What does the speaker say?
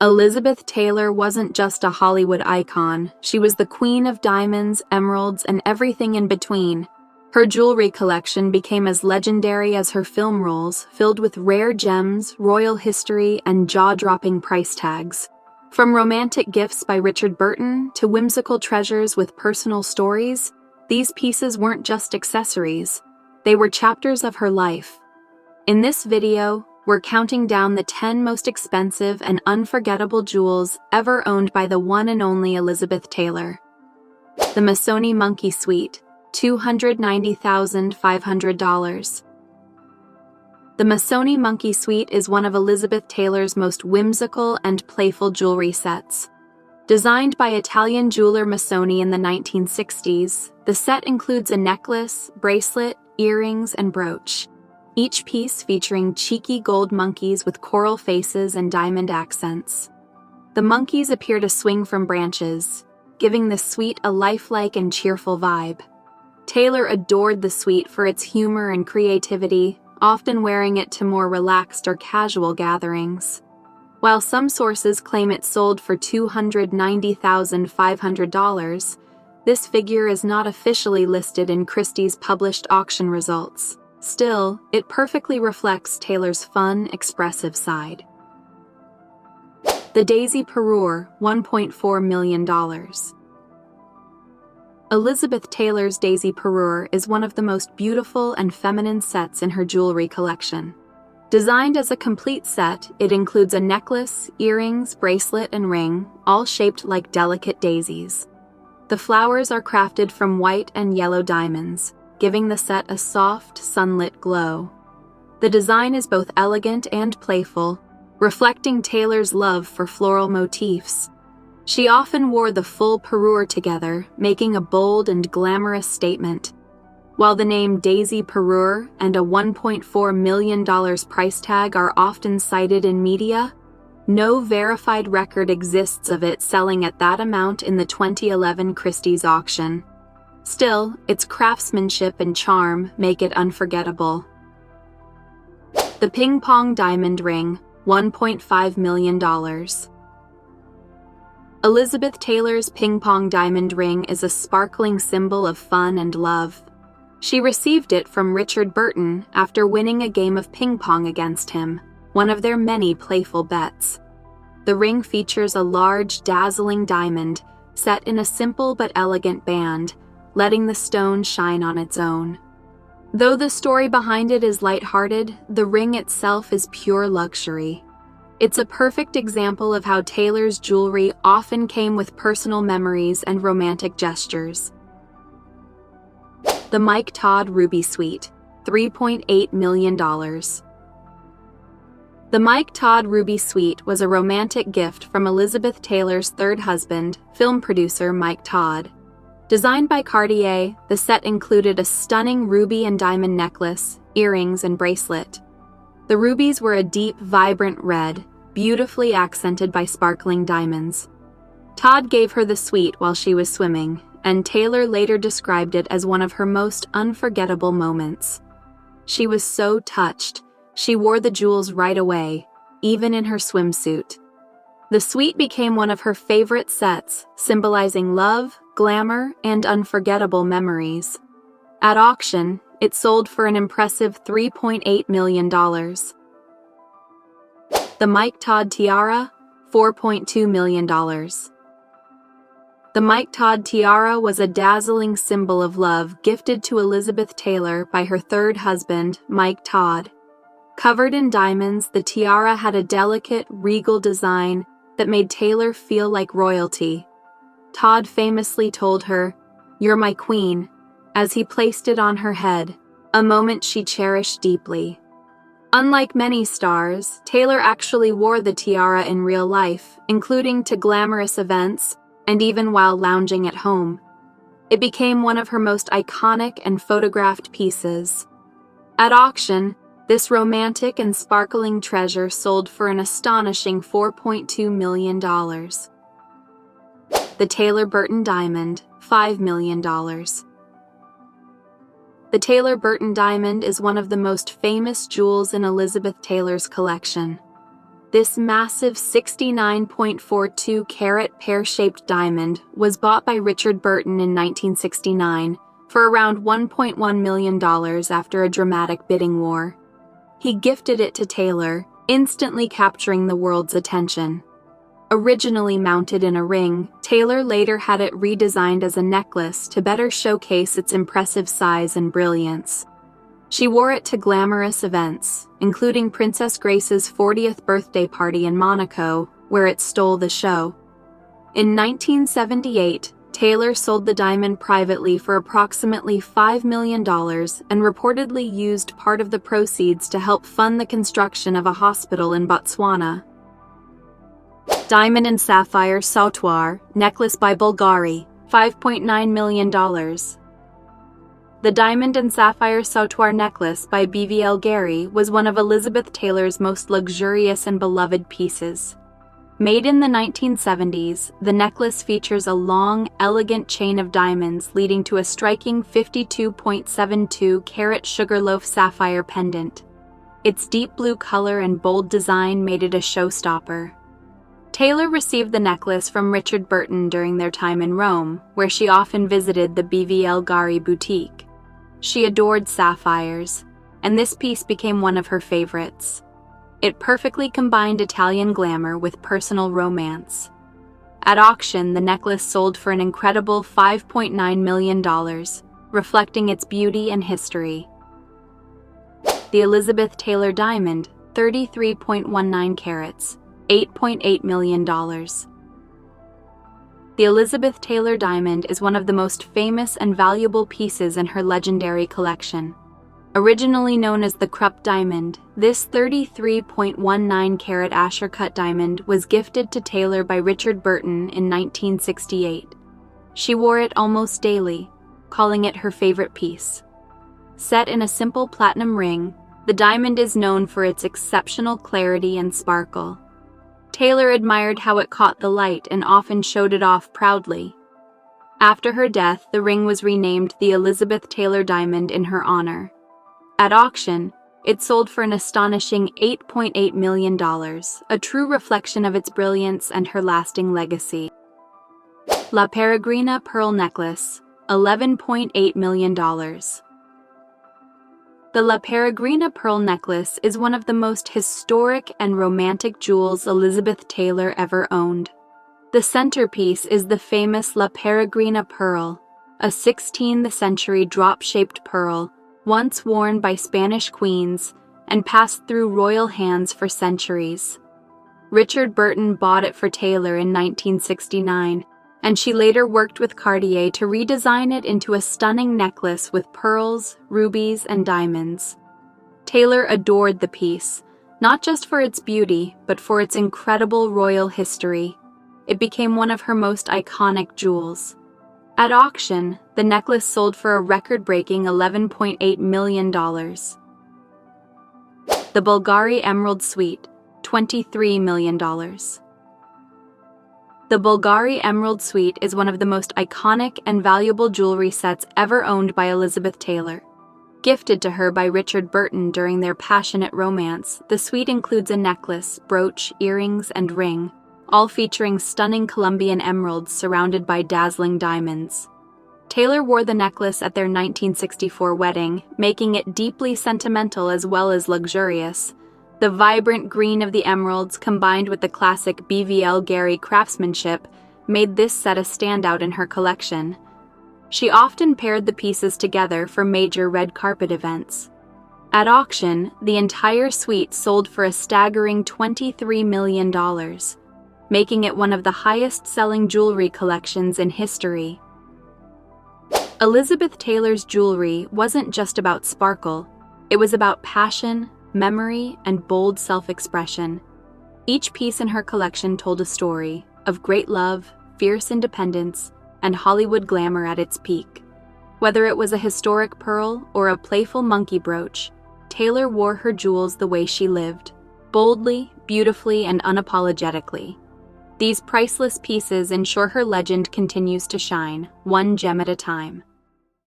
Elizabeth Taylor wasn't just a Hollywood icon, she was the queen of diamonds, emeralds, and everything in between. Her jewelry collection became as legendary as her film roles, filled with rare gems, royal history, and jaw-dropping price tags. From romantic gifts by Richard Burton to whimsical treasures with personal stories, these pieces weren't just accessories. They were chapters of her life. In this video, we're counting down the 10 most expensive and unforgettable jewels ever owned by the one and only Elizabeth Taylor. The Missoni Monkey Suite, $290,500. The Missoni Monkey Suite is one of Elizabeth Taylor's most whimsical and playful jewelry sets. Designed by Italian jeweler Missoni in the 1960s, the set includes a necklace, bracelet, earrings, and brooch, each piece featuring cheeky gold monkeys with coral faces and diamond accents. The monkeys appear to swing from branches, giving the suite a lifelike and cheerful vibe. Taylor adored the suite for its humor and creativity, often wearing it to more relaxed or casual gatherings. While some sources claim it sold for $290,500, this figure is not officially listed in Christie's published auction results. Still, it perfectly reflects Taylor's fun, expressive side. The Daisy Peru, $1.4 million. Elizabeth Taylor's Daisy Peru is one of the most beautiful and feminine sets in her jewelry collection. Designed as a complete set, it includes a necklace, earrings, bracelet, and ring, all shaped like delicate daisies. The flowers are crafted from white and yellow diamonds, giving the set a soft, sunlit glow. The design is both elegant and playful, reflecting Taylor's love for floral motifs. She often wore the full Peru together, making a bold and glamorous statement. While the name Daisy Peru and a $1.4 million price tag are often cited in media, no verified record exists of it selling at that amount in the 2011 Christie's auction. Still, its craftsmanship and charm make it unforgettable. The Pingpong Diamond Ring, $1.5 million. Elizabeth Taylor's Pingpong Diamond Ring is a sparkling symbol of fun and love. She received it from Richard Burton after winning a game of ping pong against him, one of their many playful bets. The ring features a large, dazzling diamond set in a simple but elegant band, letting the stone shine on its own. Though the story behind it is lighthearted, the ring itself is pure luxury. It's a perfect example of how Taylor's jewelry often came with personal memories and romantic gestures. The Mike Todd Ruby Suite, $3.8 million. The Mike Todd Ruby Suite was a romantic gift from Elizabeth Taylor's third husband, film producer Mike Todd. Designed by Cartier, the set included a stunning ruby and diamond necklace, earrings, and bracelet. The rubies were a deep, vibrant red, beautifully accented by sparkling diamonds. Todd gave her the suite while she was swimming, and Taylor later described it as one of her most unforgettable moments. She was so touched, she wore the jewels right away, even in her swimsuit. The suite became one of her favorite sets, symbolizing love, glamour, and unforgettable memories. At auction, it sold for an impressive $3.8 million. The Mike Todd Tiara, $4.2 million. The Mike Todd Tiara was a dazzling symbol of love gifted to Elizabeth Taylor by her third husband, Mike Todd. Covered in diamonds, the tiara had a delicate, regal design that made Taylor feel like royalty. Todd famously told her, "You're my queen," as he placed it on her head, a moment she cherished deeply. Unlike many stars, Taylor actually wore the tiara in real life, including to glamorous events and even while lounging at home. It became one of her most iconic and photographed pieces. At auction, this romantic and sparkling treasure sold for an astonishing $4.2 million. The Taylor-Burton Diamond, $5 million. The Taylor-Burton Diamond is one of the most famous jewels in Elizabeth Taylor's collection. This massive 69.42-carat pear-shaped diamond was bought by Richard Burton in 1969 for around $1.1 million after a dramatic bidding war. He gifted it to Taylor, instantly capturing the world's attention. Originally mounted in a ring, Taylor later had it redesigned as a necklace to better showcase its impressive size and brilliance. She wore it to glamorous events, including Princess Grace's 40th birthday party in Monaco, where it stole the show. In 1978, Taylor sold the diamond privately for approximately $5 million and reportedly used part of the proceeds to help fund the construction of a hospital in Botswana. Diamond and Sapphire Sautwire necklace by Bulgari, $5.9 million. The Diamond and Sapphire Sautwire necklace by Bulgari was one of Elizabeth Taylor's most luxurious and beloved pieces. Made in the 1970s, the necklace features a long, elegant chain of diamonds leading to a striking 52.72-carat sugarloaf sapphire pendant. Its deep blue color and bold design made it a showstopper. Taylor received the necklace from Richard Burton during their time in Rome, where she often visited the Bulgari boutique. She adored sapphires, and this piece became one of her favorites. It perfectly combined Italian glamour with personal romance. At auction, the necklace sold for an incredible $5.9 million, reflecting its beauty and history. The Elizabeth Taylor Diamond, 33.19 carats, $8.8 million. The Elizabeth Taylor Diamond is one of the most famous and valuable pieces in her legendary collection. Originally known as the Krupp Diamond, this 33.19-carat Asher-cut diamond was gifted to Taylor by Richard Burton in 1968. She wore it almost daily, calling it her favorite piece. Set in a simple platinum ring, the diamond is known for its exceptional clarity and sparkle. Taylor admired how it caught the light and often showed it off proudly. After her death, the ring was renamed the Elizabeth Taylor Diamond in her honor. At auction, it sold for an astonishing $8.8 million, a true reflection of its brilliance and her lasting legacy. La Peregrina Pearl Necklace, $11.8 million. The La Peregrina Pearl Necklace is one of the most historic and romantic jewels Elizabeth Taylor ever owned. The centerpiece is the famous La Peregrina Pearl, a 16th-century drop-shaped pearl once worn by Spanish queens and passed through royal hands for centuries. Richard Burton bought it for Taylor in 1969, and she later worked with Cartier to redesign it into a stunning necklace with pearls, rubies, and diamonds. Taylor adored the piece, not just for its beauty, but for its incredible royal history. It became one of her most iconic jewels. At auction, the necklace sold for a record-breaking $11.8 million. The Bulgari Emerald Suite, $23 million. The Bulgari Emerald Suite is one of the most iconic and valuable jewelry sets ever owned by Elizabeth Taylor. Gifted to her by Richard Burton during their passionate romance, the suite includes a necklace, brooch, earrings, and ring, all featuring stunning Colombian emeralds surrounded by dazzling diamonds. Taylor wore the necklace at their 1964 wedding, making it deeply sentimental as well as luxurious. The vibrant green of the emeralds, combined with the classic Bulgari craftsmanship, made this set a standout in her collection. She often paired the pieces together for major red carpet events. At auction, the entire suite sold for a staggering $23 million, making it one of the highest-selling jewelry collections in history. Elizabeth Taylor's jewelry wasn't just about sparkle, it was about passion, memory, and bold self-expression. Each piece in her collection told a story of great love, fierce independence, and Hollywood glamour at its peak. Whether it was a historic pearl or a playful monkey brooch, Taylor wore her jewels the way she lived, boldly, beautifully, and unapologetically. These priceless pieces ensure her legend continues to shine, one gem at a time.